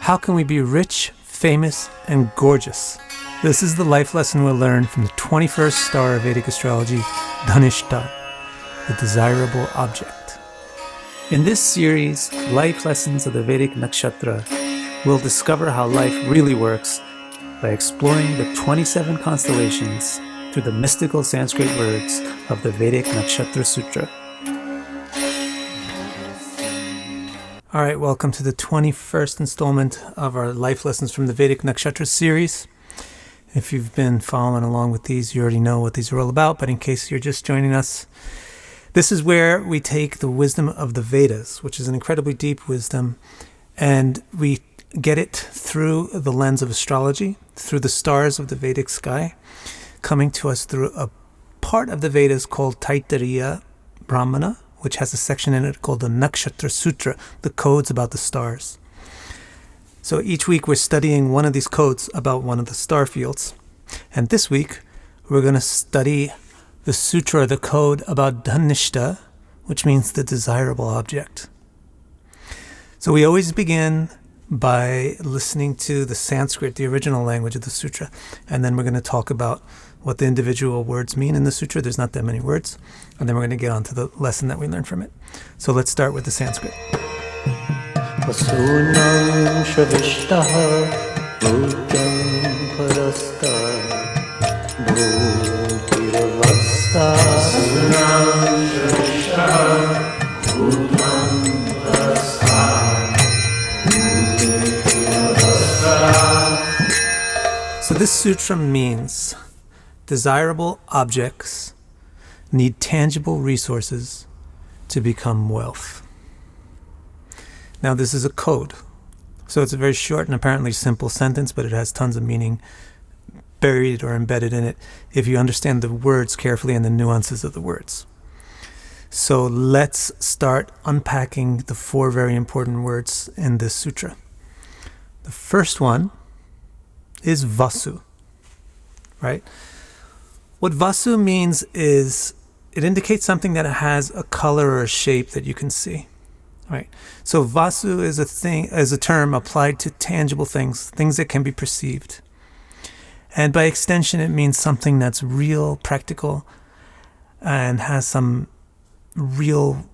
How can we be rich, famous, and gorgeous? This is the life lesson we'll learn from the 21st star of Vedic astrology, Dhanishṭhā, the desirable object. In this series, Life Lessons of the Vedic Nakshatra, we'll discover how life really works by exploring the 27 constellations through the mystical Sanskrit words of the Vedic Nakshatra Sutra. All right, welcome to the 21st installment of our Life Lessons from the Vedic Nakshatra series. If you've been following along with these, you already know what these are all about, but in case you're just joining us, this is where we take the wisdom of the Vedas, which is an incredibly deep wisdom, and we get it through the lens of astrology, through the stars of the Vedic sky, coming to us through a part of the Vedas called Taittiriya Brahmana, which has a section in it called the Nakshatra Sutra, the codes about the stars. So each week we're studying one of these codes about one of the star fields. And this week we're going to study the sutra, the code about Dhanishtha, which means the desirable object. So we always begin by listening to the Sanskrit, the original language of the sutra, and then we're going to talk about what the individual words mean in the sutra. There's not that many words. And then we're going to get on to the lesson that we learned from it. So let's start with the Sanskrit. So this sutra means desirable objects need tangible resources to become wealth. Now this is a code. So it's a very short and apparently simple sentence, but it has tons of meaning buried or embedded in it if you understand the words carefully and the nuances of the words. So let's start unpacking the four very important words in this sutra. The first one is vasu, right? What vasu means is it indicates something that has a color or a shape that you can see, right? So vasu is a term applied to tangible things that can be perceived. And by extension, it means something that's real, practical, and has some real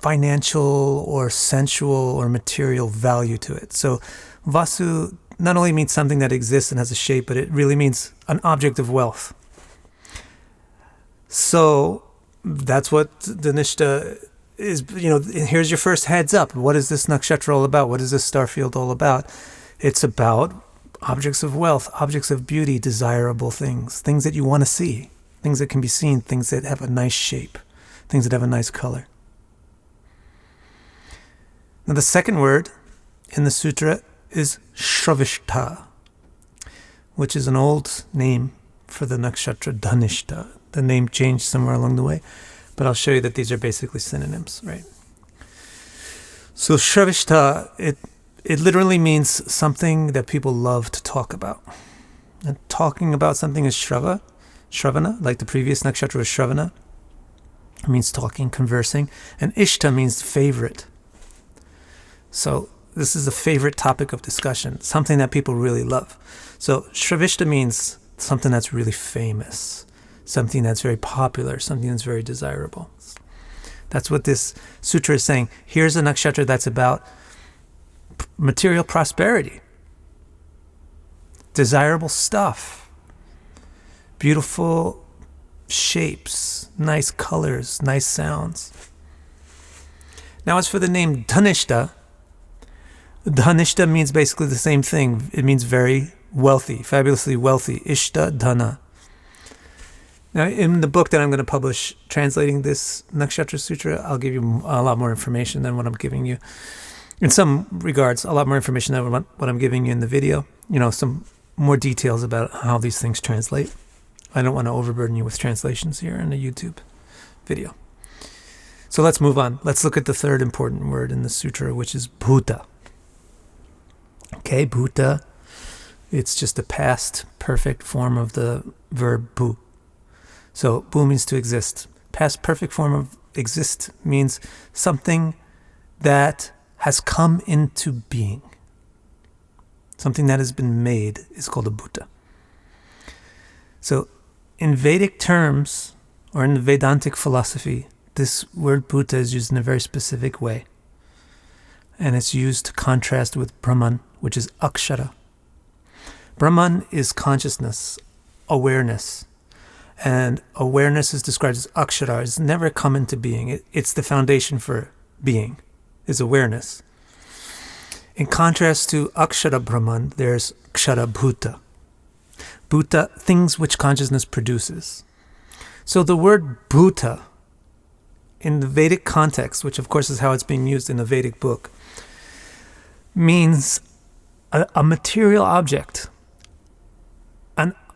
financial or sensual or material value to it. So vasu not only means something that exists and has a shape, but it really means an object of wealth. So that's what Dhanishtha is, here's your first heads up. What is this nakshatra all about? What is this star field all about? It's about objects of wealth, objects of beauty, desirable things that you want to see, things that can be seen, things that have a nice shape, things that have a nice color. Now the second word in the sutra is Shravishta, which is an old name for the nakshatra Dhanishtha. The name changed somewhere along the way, but I'll show you that these are basically synonyms, right? So Shravishta, it literally means something that people love to talk about. And talking about something is Shravana, like the previous nakshatra was Shravana. It means talking, conversing. And Ishta means favorite. So this is a favorite topic of discussion, something that people really love. So Shravishta means something that's really famous, something that's very popular, something that's very desirable. That's what this sutra is saying. Here's a nakshatra that's about material prosperity, desirable stuff, beautiful shapes, nice colors, nice sounds. Now as for the name Dhanishtha, Dhanishtha means basically the same thing. It means very wealthy, fabulously wealthy. Ishta Dhana. Now, in the book that I'm going to publish translating this Nakshatra Sutra, I'll give you a lot more information than what I'm giving you. In some regards, a lot more information than what I'm giving you in the video. Some more details about how these things translate. I don't want to overburden you with translations here in the YouTube video. So let's move on. Let's look at the third important word in the sutra, which is bhuta. Okay, bhuta, it's just a past perfect form of the verb bhu. So bhu means to exist. Past perfect form of exist means something that has come into being, something that has been made, is called a bhuta. So in Vedic terms, or in the Vedantic philosophy, this word bhuta is used in a very specific way. And it's used to contrast with Brahman, which is akshara. Brahman is consciousness, awareness. And awareness is described as akshara. It's never come into being. It's the foundation for being, is awareness. In contrast to akshara Brahman, there's kshara bhuta. Bhuta, things which consciousness produces. So the word bhuta, in the Vedic context, which of course is how it's being used in a Vedic book, means a material object,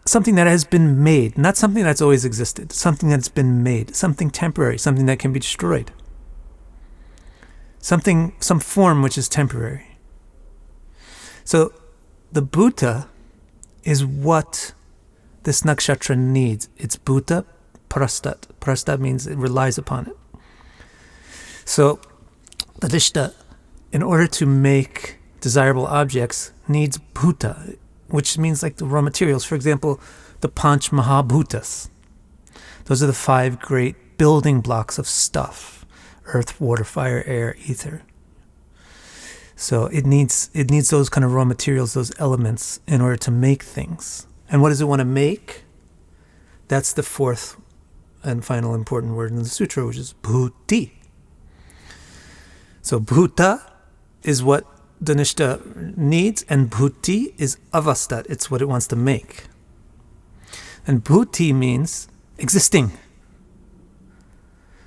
something that has been made, not something that's always existed, something that's been made, something temporary, something that can be destroyed, some form which is temporary. So the bhuta is what this nakshatra needs. It's bhuta prastat. Prastat means it relies upon it. So Dhanishtha, in order to make desirable objects, needs bhuta, which means like the raw materials. For example, the Panch Mahabhutas. Those are the 5 great building blocks of stuff: earth, water, fire, air, ether. So it needs those kind of raw materials, those elements, in order to make things. And what does it want to make? That's the 4th and final important word in the sutra, which is bhuti. So bhuta is what Dhanishtha needs, and bhuti is avastat. It's what it wants to make. And bhuti means existing.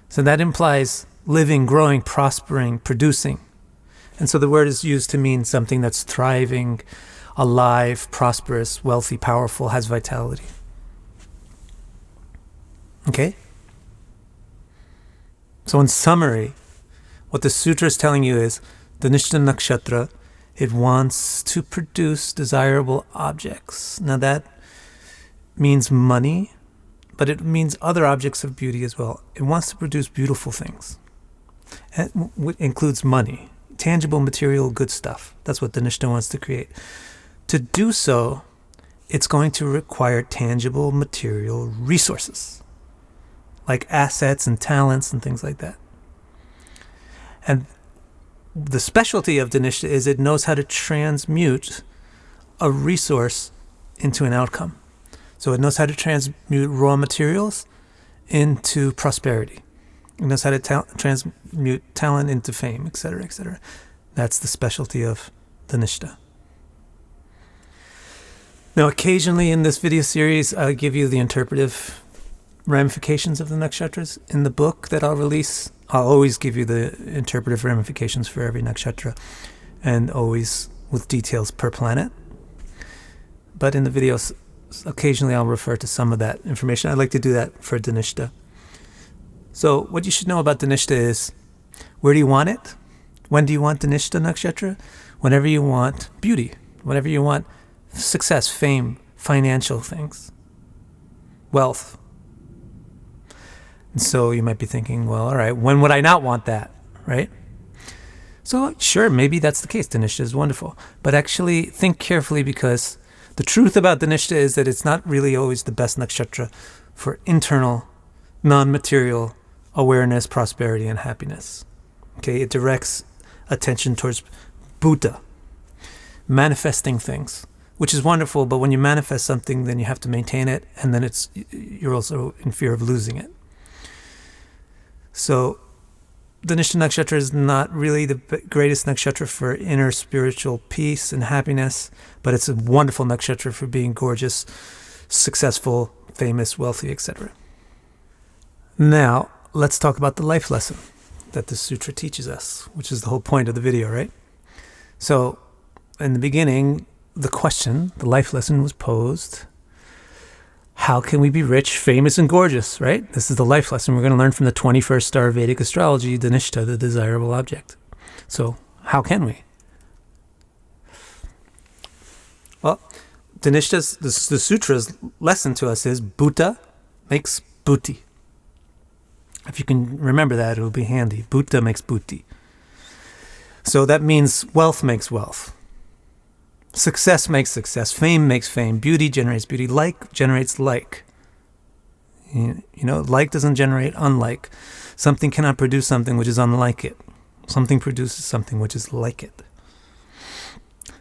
So that implies living, growing, prospering, producing. And so the word is used to mean something that's thriving, alive, prosperous, wealthy, powerful, has vitality. Okay? So in summary, what the sutra is telling you is Dhanishtha Nakshatra, it wants to produce desirable objects. Now that means money, but it means other objects of beauty as well. It wants to produce beautiful things. It includes money, tangible, material, good stuff. That's what Dhanishtha wants to create. To do so, it's going to require tangible, material resources, like assets and talents and things like that. And the specialty of Dhanishtha is it knows how to transmute a resource into an outcome. So it knows how to transmute raw materials into prosperity. It knows how to transmute talent into fame, etc., etc. That's the specialty of Dhanishtha. Now, occasionally in this video series, I'll give you the interpretive ramifications of the nakshatras. In the book that I'll release, I'll always give you the interpretive ramifications for every nakshatra, and always with details per planet. But in the videos, occasionally I'll refer to some of that information. I'd like to do that for Dhanishtha. So what you should know about Dhanishtha is, where do you want it? When do you want Dhanishtha nakshatra? Whenever you want beauty, whenever you want success, fame, financial things, wealth. And so you might be thinking, well, all right, when would I not want that, right? So sure, maybe that's the case. Dhanishtha is wonderful. But actually think carefully, because the truth about Dhanishtha is that it's not really always the best nakshatra for internal, non-material awareness, prosperity, and happiness. Okay, it directs attention towards Buddha, manifesting things, which is wonderful, but when you manifest something, then you have to maintain it, and then you're also in fear of losing it. So Dhanishtha nakshatra is not really the greatest nakshatra for inner spiritual peace and happiness, but it's a wonderful nakshatra for being gorgeous, successful, famous, wealthy, etc. Now, let's talk about the life lesson that the sutra teaches us, which is the whole point of the video, right? So, in the beginning, the life lesson was posed: how can we be rich, famous, and gorgeous, right? This is the life lesson we're going to learn from the 21st star of Vedic Astrology, Dhanishta, the desirable object. So, how can we? Well, Dhanishta's, the sutra's lesson to us is Bhuta makes Bhuti. If you can remember that, it'll be handy. Bhuta makes Bhuti. So that means wealth makes wealth. Success makes success. Fame makes fame. Beauty generates beauty. Like generates like. You know, like doesn't generate unlike. Something cannot produce something which is unlike it. Something produces something which is like it.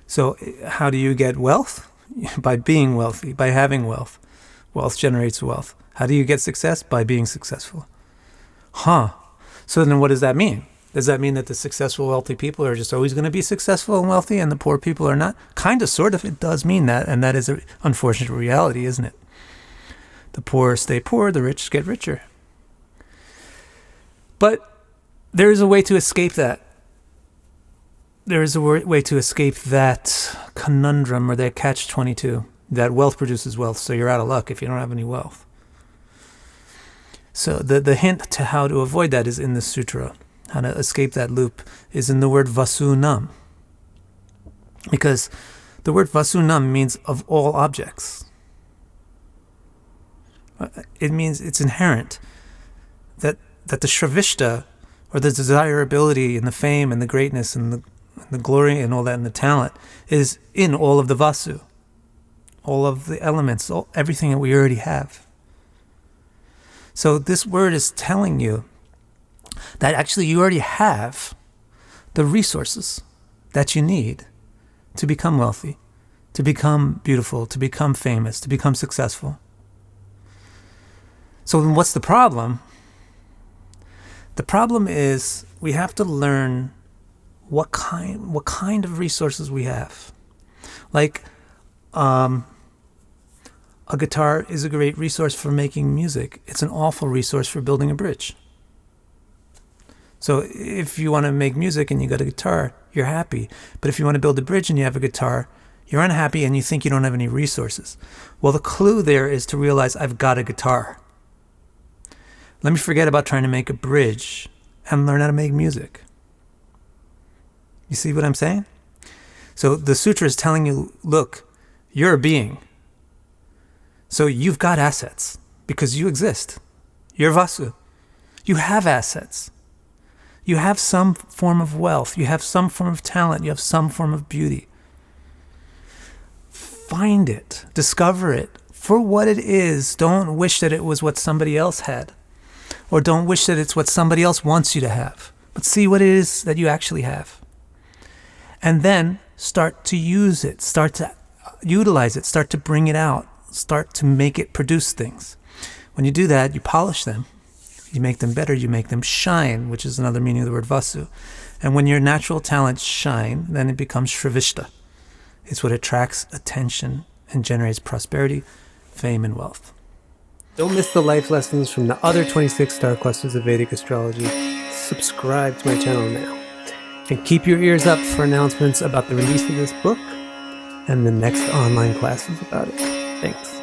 So how do you get wealth? By being wealthy, by having wealth. Wealth generates wealth. How do you get success? By being successful. So then what does that mean? Does that mean that the successful, wealthy people are just always going to be successful and wealthy and the poor people are not? Kind of, sort of, it does mean that. And that is an unfortunate reality, isn't it? The poor stay poor, the rich get richer. But there is a way to escape that. There is a way to escape that conundrum or that catch-22, that wealth produces wealth, so you're out of luck if you don't have any wealth. So the hint to how to avoid that is in the sutra. How to escape that loop is in the word vasunam. Because the word vasunam means of all objects. It means it's inherent that the shravishta, or the desirability and the fame and the greatness and the glory and all that and the talent, is in all of the vasu. All of the elements, everything that we already have. So this word is telling you that actually you already have the resources that you need to become wealthy, to become beautiful, to become famous, to become successful. So then what's the problem? The problem is we have to learn what kind of resources we have. Like, a guitar is a great resource for making music. It's an awful resource for building a bridge. So if you want to make music and you got a guitar, you're happy. But if you want to build a bridge and you have a guitar, you're unhappy and you think you don't have any resources. Well, the clue there is to realize I've got a guitar. Let me forget about trying to make a bridge and learn how to make music. You see what I'm saying? So the sutra is telling you, look, you're a being. So you've got assets because you exist. You're Vasu. You have assets. You have some form of wealth. You have some form of talent. You have some form of beauty. Find it. Discover it for what it is. Don't wish that it was what somebody else had. Or don't wish that it's what somebody else wants you to have. But see what it is that you actually have. And then start to use it. Start to utilize it. Start to bring it out. Start to make it produce things. When you do that, you polish them. You make them better, you make them shine, which is another meaning of the word vasu. And when your natural talents shine, then it becomes shravishta. It's what attracts attention and generates prosperity, fame, and wealth. Don't miss the life lessons from the other 26 star clusters of Vedic astrology. Subscribe to my channel now. And keep your ears up for announcements about the release of this book and the next online classes about it. Thanks.